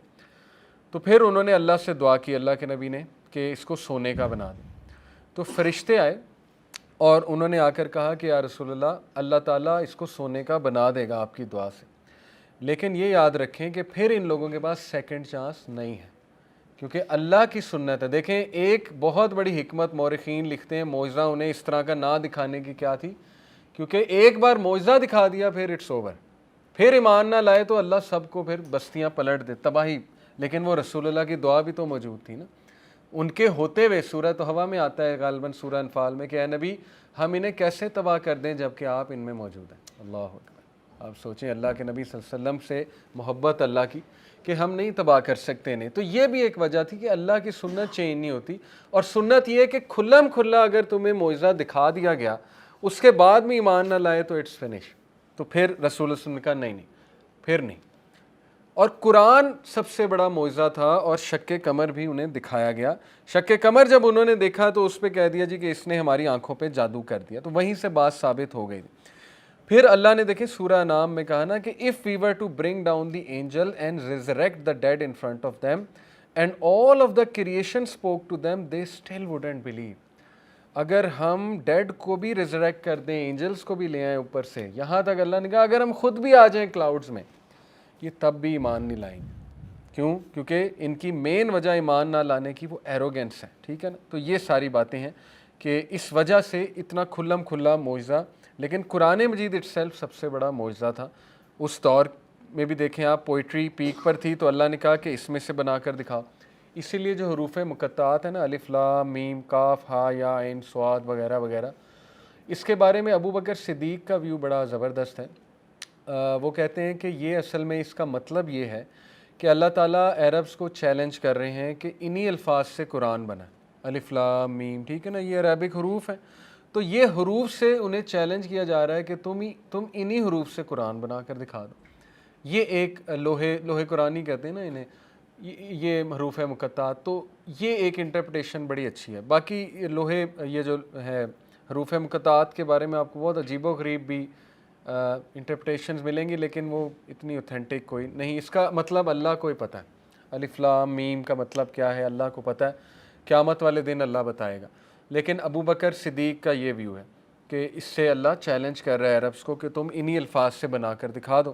تو پھر انہوں نے اللہ سے دعا کی, اللہ کے نبی نے, کہ اس کو سونے کا بنا دیں. تو فرشتے آئے اور انہوں نے آ کر کہا کہ یا رسول اللہ, اللہ تعالیٰ اس کو سونے کا بنا دے گا آپ کی دعا سے, لیکن یہ یاد رکھیں کہ پھر ان لوگوں کے پاس سیکنڈ چانس نہیں ہے, کیونکہ اللہ کی سنت ہے. دیکھیں ایک بہت بڑی حکمت مورخین لکھتے ہیں, معجزہ انہیں اس طرح کا نہ دکھانے کی کیا تھی, کیونکہ ایک بار معجزہ دکھا دیا پھر اٹس اوور, پھر ایمان نہ لائے تو اللہ سب کو پھر بستیاں پلٹ دے, تباہی. لیکن وہ رسول اللہ کی دعا بھی تو موجود تھی نا ان کے ہوتے ہوئے. سورہ توحہ میں آتا ہے غالباً, سورہ انفال میں, کہ اے نبی ہم انہیں کیسے تباہ کر دیں جب کہ آپ ان میں موجود ہیں. اللہ اکبر. آپ سوچیں اللہ کے نبی صلی اللہ علیہ وسلم سے محبت اللہ کی کہ ہم نہیں تباہ کر سکتے انہیں. تو یہ بھی ایک وجہ تھی کہ اللہ کی سنت چینج نہیں ہوتی. اور سنت یہ ہے کہ کھلم کھلا اگر تمہیں معجزہ دکھا دیا گیا اس کے بعد بھی ایمان نہ لائے تو اٹس فنش. تو پھر رسول اللہ صلی اللہ علیہ وسلم نے کہا نہیں پھر نہیں. اور قرآن سب سے بڑا معجزہ تھا، اور شق قمر بھی انہیں دکھایا گیا. شق قمر جب انہوں نے دیکھا تو اس پہ کہہ دیا جی کہ اس نے ہماری آنکھوں پہ جادو کر دیا، تو وہیں سے بات ثابت ہو گئی. پھر اللہ نے دیکھیں سورہ انعام میں کہا نا کہ if we were to bring down the angel and resurrect the dead in front of them and all of the creation spoke to them they still wouldn't believe. اگر ہم ڈیڈ کو بھی ریزریکٹ کر دیں، اینجلس کو بھی لے آئیں اوپر سے، یہاں تک اللہ نے کہا اگر ہم خود بھی آ جائیں کلاؤڈز میں، یہ تب بھی ایمان نہیں لائیں گے. کیوں؟ کیونکہ ان کی مین وجہ ایمان نہ لانے کی وہ ایروگینس ہے. ٹھیک ہے نا؟ تو یہ ساری باتیں ہیں کہ اس وجہ سے اتنا کھلم کھلا معجزہ. لیکن قرآن مجید اٹ سیلف سب سے بڑا معجزہ تھا. اس دور میں بھی دیکھیں آپ، پوئٹری پیک پر تھی تو اللہ نے کہا کہ اس میں سے بنا کر دکھاؤ. اسی لیے جو حروف مقطعات ہیں نا، الف لام میم کاف ہا یا عین صاد وغیرہ وغیرہ، اس کے بارے میں ابو بکر صدیق کا ویو بڑا زبردست ہے. وہ کہتے ہیں کہ یہ اصل میں اس کا مطلب یہ ہے کہ اللہ تعالیٰ عربس کو چیلنج کر رہے ہیں کہ انہی الفاظ سے قرآن بنا، الف لام میم. ٹھیک ہے نا؟ یہ عربک حروف ہیں، تو یہ حروف سے انہیں چیلنج کیا جا رہا ہے کہ تم انہی حروف سے قرآن بنا کر دکھا دو. یہ ایک لوہے قرآنی کہتے ہیں نا انہیں، یہ حروف مقطعات. تو یہ ایک انٹرپریٹیشن بڑی اچھی ہے. باقی یہ جو ہے حروف مقطعات کے بارے میں آپ کو بہت عجیب و غریب بھی انٹرپریٹیشنز ملیں گی، لیکن وہ اتنی اوتھینٹک کوئی نہیں. اس کا مطلب اللہ کو ہی پتہ ہے. الف لام میم کا مطلب کیا ہے اللہ کو پتہ ہے، قیامت والے دن اللہ بتائے گا. لیکن ابو بکر صدیق کا یہ ویو ہے کہ اس سے اللہ چیلنج کر رہا ہے عربس کو کہ تم انہی الفاظ سے بنا کر دکھا دو.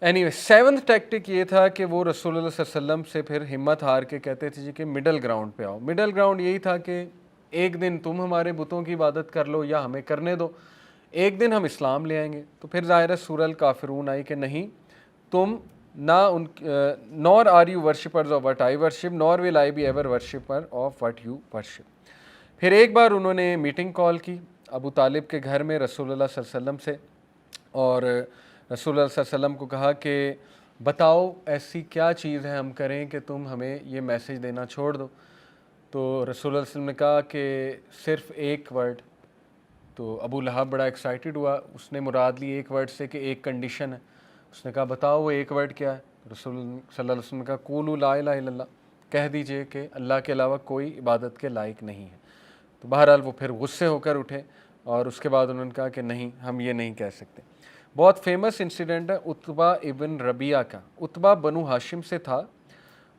اینی سیونتھ ٹیکٹک یہ تھا کہ وہ رسول اللہ صلی اللہ علیہ وسلم سے پھر ہمت ہار کے کہتے تھے جی کہ مڈل گراؤنڈ پہ آؤ. مڈل گراؤنڈ یہی تھا کہ ایک دن تم ہمارے بتوں کی عبادت کر لو یا ہمیں کرنے دو، ایک دن ہم اسلام لے آئیں گے. تو پھر ظاہر ہے سورہ الکافرون آئی کہ نہیں، تم نہ nor are you worshippers of what I worship nor will I be ever worshipper of what you worship. پھر ایک بار انہوں نے میٹنگ کال کی ابو طالب کے گھر میں رسول اللہ صلی اللہ علیہ وسلم سے، اور رسول اللہ صلی اللہ علیہ وسلم کو کہا کہ بتاؤ ایسی کیا چیز ہے ہم کریں کہ تم ہمیں یہ میسج دینا چھوڑ دو. تو رسول اللہ صلی اللہ علیہ وسلم نے کہا کہ صرف ایک ورڈ. تو ابو لہب بڑا ایکسائٹڈ ہوا، اس نے مراد لی ایک ورڈ سے کہ ایک کنڈیشن ہے. اس نے کہا بتاؤ وہ ایک ورڈ کیا ہے؟ رسول صلی اللہ علیہ وسلم نے کہا قولوا لا الہ الا اللہ، کہہ دیجئے کہ اللہ کے علاوہ کوئی عبادت کے لائق نہیں ہے. تو بہرحال وہ پھر غصے ہو کر اٹھے، اور اس کے بعد انہوں نے کہا کہ نہیں، ہم یہ نہیں کہہ سکتے. بہت فیمس انسیڈنٹ ہے عتبہ ابن ربیعہ کا. عتبہ بنو ہاشم سے تھا،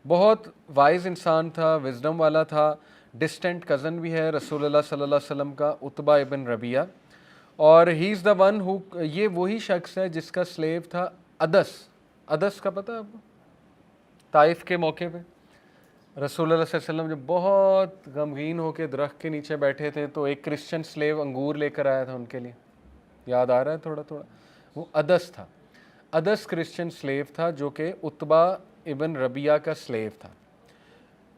بہت وائز انسان تھا، وزڈم والا تھا، ڈسٹنٹ کزن بھی ہے رسول اللہ صلی اللہ علیہ وسلم کا، عتبہ ابن ربیعہ. اور ہی از دا ون ہو، یہ وہی شخص ہے جس کا سلیو تھا ادس کا پتہ ہے آپ کو؟ طائف کے موقع پہ رسول اللہ صلی اللہ علیہ وسلم جب بہت غمگین ہو کے درخت کے نیچے بیٹھے تھے تو ایک کرسچن سلیو انگور لے کر آیا تھا ان کے لیے. یاد آ رہا ہے تھوڑا تھوڑا؟ وہ ادس تھا. ادس کرسچن سلیو تھا جو کہ عتبہ ابن ربیعہ کا سلیو تھا.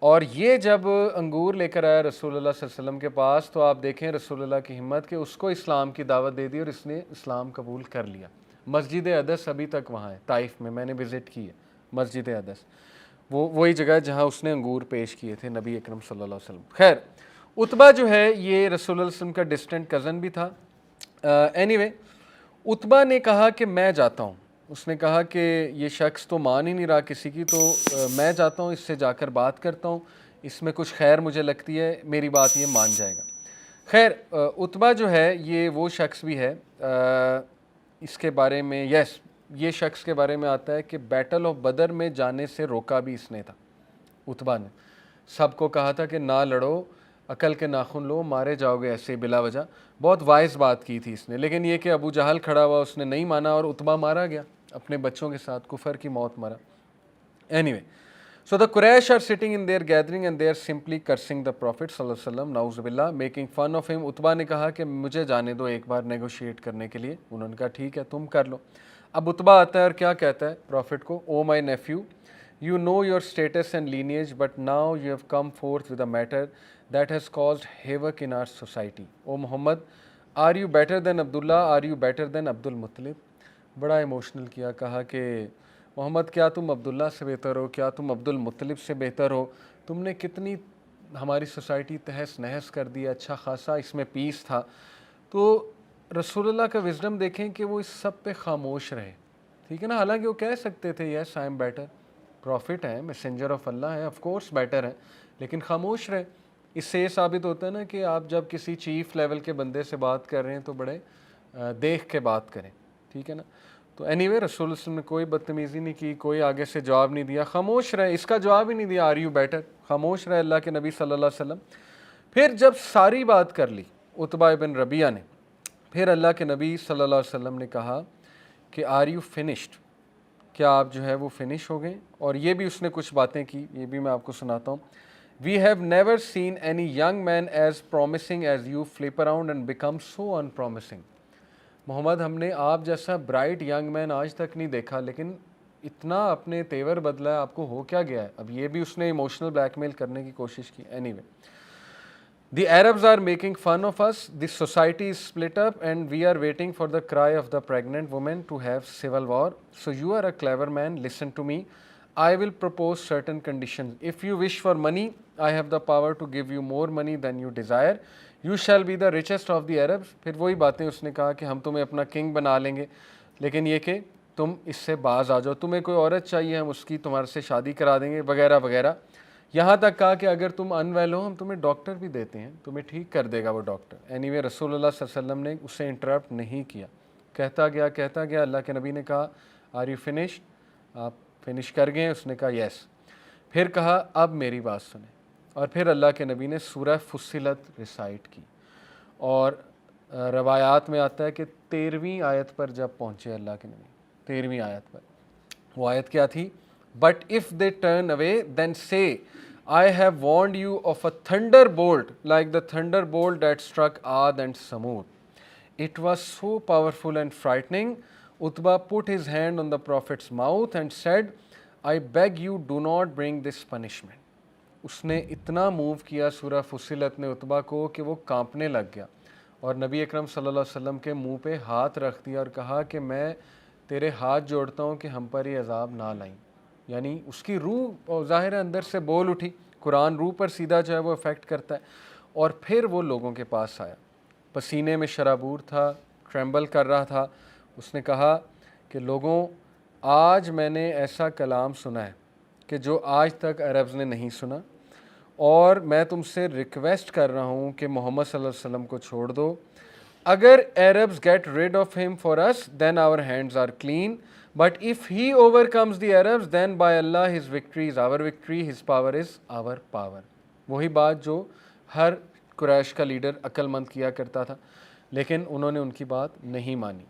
اور یہ جب انگور لے کر آیا رسول اللہ صلی اللہ علیہ وسلم کے پاس تو آپ دیکھیں رسول اللہ کی ہمت کہ اس کو اسلام کی دعوت دے دی اور اس نے اسلام قبول کر لیا. مسجد ادس ابھی تک وہاں ہے طائف میں، میں نے وزٹ کی ہے مسجد ادس. وہی جگہ ہے جہاں اس نے انگور پیش کیے تھے نبی اکرم صلی اللہ علیہ وسلم. خیر، عتبہ جو ہے یہ رسول اللہ علیہ وسلم کا ڈسٹنٹ کزن بھی تھا. اینی وے عتبہ نے کہا کہ میں جاتا ہوں. اس نے کہا کہ یہ شخص تو مان ہی نہیں رہا کسی کی، تو میں جاتا ہوں، اس سے جا کر بات کرتا ہوں، اس میں کچھ خیر مجھے لگتی ہے، میری بات یہ مان جائے گا. خیر، عتبہ جو ہے یہ وہ شخص بھی ہے، اس کے بارے میں یہ شخص کے بارے میں آتا ہے کہ بیٹل آف بدر میں جانے سے روکا بھی اس نے تھا. عتبہ نے سب کو کہا تھا کہ نہ لڑو، عقل کے ناخن لو، مارے جاؤ گے ایسے بلا وجہ. بہت وائز بات کی تھی اس نے، لیکن یہ کہ ابو جہل کھڑا ہوا، اس نے نہیں مانا اور عتبہ مارا گیا اپنے بچوں کے ساتھ، کفر کی موت مرا. Any way so the Quraysh are sitting in their gathering and they are simply cursing the Prophet صلی اللہ علیہ وسلم، نعوذ باللہ، making fun of him. عتبہ نے کہا کہ مجھے جانے دو ایک بار نیگوشیٹ کرنے کے لیے. انہوں نے کہا ٹھیک ہے تم کر لو. اب عتبہ آتا ہے اور کیا کہتا ہے پروفٹ کو، او مائی nephew, you know your status and lineage but now you have come forth with a matter that has caused havoc in our society. O Muhammad, are you better than Abdullah, are you better than عبد المطلب؟ بڑا ایموشنل کیا، کہا کہ محمد کیا تم عبداللہ سے بہتر ہو، کیا تم عبد المطلب سے بہتر ہو؟ تم نے کتنی ہماری سوسائٹی تہس نہس کر دی، اچھا خاصا اس میں پیس تھا. تو رسول اللہ کا وزڈم دیکھیں کہ وہ اس سب پہ خاموش رہے. ٹھیک ہے نا, حالانکہ وہ کہہ سکتے تھے یس آئی ایم بیٹر, پروفٹ ہے, میسنجر آف اللہ ہے, آف کورس بیٹر ہے, لیکن خاموش رہے. اس سے یہ ثابت ہوتا ہے نا کہ آپ جب کسی چیف لیول کے بندے سے بات کر رہے ہیں تو بڑے دیکھ کے بات کریں, ٹھیک ہے نا. تو اینی وے رسول اللہ علیہ وسلم نے کوئی بدتمیزی نہیں کی, کوئی آگے سے جواب نہیں دیا, خاموش رہے. اس کا جواب ہی نہیں دیا آر یو بیٹر, خاموش رہے اللہ کے نبی صلی اللہ علیہ وسلم. پھر جب ساری بات کر لی عتبہ بن ربیعہ نے, پھر اللہ کے نبی صلی اللہ علیہ وسلم نے کہا کہ آر یو فنشڈ, کیا آپ جو ہے وہ فنش ہو گئے. اور یہ بھی اس نے کچھ باتیں کی, یہ بھی میں آپ کو سناتا ہوں. We have never seen any young man as promising as you flip around and become so unpromising. Muhammad, ہم نے آپ جیسا برائٹ ینگ مین آج تک نہیں دیکھا, لیکن اتنا اپنے تیور بدلا ہے, آپ کو ہو کیا گیا ہے. اب یہ بھی اس نے ایموشنل بلیک میل کرنے کی کوشش کی. Any way, the Arabs are making fun of us, the society is split up and we are waiting for the cry of the pregnant woman to have civil war. So you are a clever man, listen to me. I will propose certain conditions. If you wish for money, I have the power to give you more money than you desire. You shall be the richest of the Arabs. پھر وہی باتیں اس نے کہا کہ ہم تمہیں اپنا کنگ بنا لیں گے, لیکن یہ کہ تم اس سے باز آ جاؤ, تمہیں کوئی عورت چاہیے ہم اس کی تمہارے سے شادی کرا دیں گے وغیرہ وغیرہ. یہاں تک کہا کہ اگر تم ان ویل ہو ہم تمہیں ڈاکٹر بھی دیتے ہیں, تمہیں ٹھیک کر دے گا وہ ڈاکٹر. اینی وے رسول اللہ صلی اللہ علیہ وسلم نے اسے انٹرپٹ نہیں کیا, کہتا گیا. اللہ کے نبی نے کہا آر یو فنش, آپ فنش کر گئے. اس نے کہا یس. پھر کہا اب میری بات سنیں, اور پھر اللہ کے نبی نے سورہ فصلت ریسائٹ کی. اور روایات میں آتا ہے کہ 13ویں آیت پر جب پہنچے اللہ کے نبی, 13ویں آیت پر, وہ آیت کیا تھی؟ But if they turn away then say I have warned you of a thunderbolt like the thunderbolt that struck Ad and Samud. It was so powerful and frightening. Utbah put his hand on the Prophet's mouth and said, I beg you, do not bring this punishment. اس نے اتنا موو کیا سورہ فصلت نے عتبہ کو کہ وہ کانپنے لگ گیا, اور نبی اکرم صلی اللہ علیہ وسلم کے منہ پہ ہاتھ رکھ دیا اور کہا کہ میں تیرے ہاتھ جوڑتا ہوں کہ ہم پر یہ عذاب نہ لائیں. یعنی اس کی روح ظاہر اندر سے بول اٹھی, قرآن روح پر سیدھا جو ہے وہ افیکٹ کرتا ہے. اور پھر وہ لوگوں کے پاس آیا, پسینے میں شرابور تھا, ٹریمبل کر رہا تھا. اس نے کہا کہ لوگوں, آج میں نے ایسا کلام سنا ہے کہ جو آج تک عربز نے نہیں سنا, اور میں تم سے ریکویسٹ کر رہا ہوں کہ محمد صلی اللہ علیہ وسلم کو چھوڑ دو. اگر Arabs get rid of him for us, then our hands are clean. But if he overcomes the Arabs, then by Allah his victory is our victory, his power is our power. وہی بات جو ہر قریش کا لیڈر عقل مند کیا کرتا تھا, لیکن انہوں نے ان کی بات نہیں مانی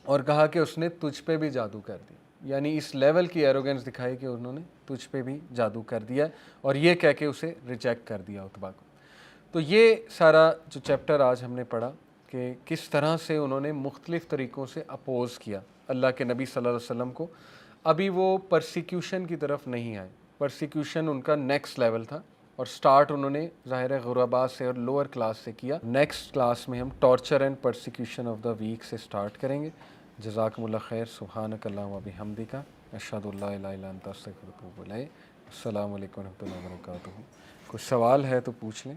اور کہا کہ اس نے تجھ پہ بھی جادو کر دی. یعنی اس لیول کی ایروگنس دکھائی کہ انہوں نے تجھ پہ بھی جادو کر دیا, اور یہ کہہ کے اسے ریجیکٹ کر دیا عتبہ کو. تو یہ سارا جو چیپٹر آج ہم نے پڑھا کہ کس طرح سے انہوں نے مختلف طریقوں سے اپوز کیا اللہ کے نبی صلی اللہ علیہ وسلم کو. ابھی وہ پرسیکیوشن کی طرف نہیں آئے, پرسیکیوشن ان کا نیکسٹ لیول تھا, اور سٹارٹ انہوں نے ظاہر غربا سے اور لوور کلاس سے کیا. نیکسٹ کلاس میں ہم torture and persecution of the weak سے سٹارٹ کریں گے. جزاکم اللہ خیر. سبحانک اللہم و بحمدک, اشہد ان لا الہ الا انت استغفرک و اتوب الیک. السلام علیکم و رحمۃ اللہ وبرکاتہ. کچھ سوال ہے تو پوچھ لیں.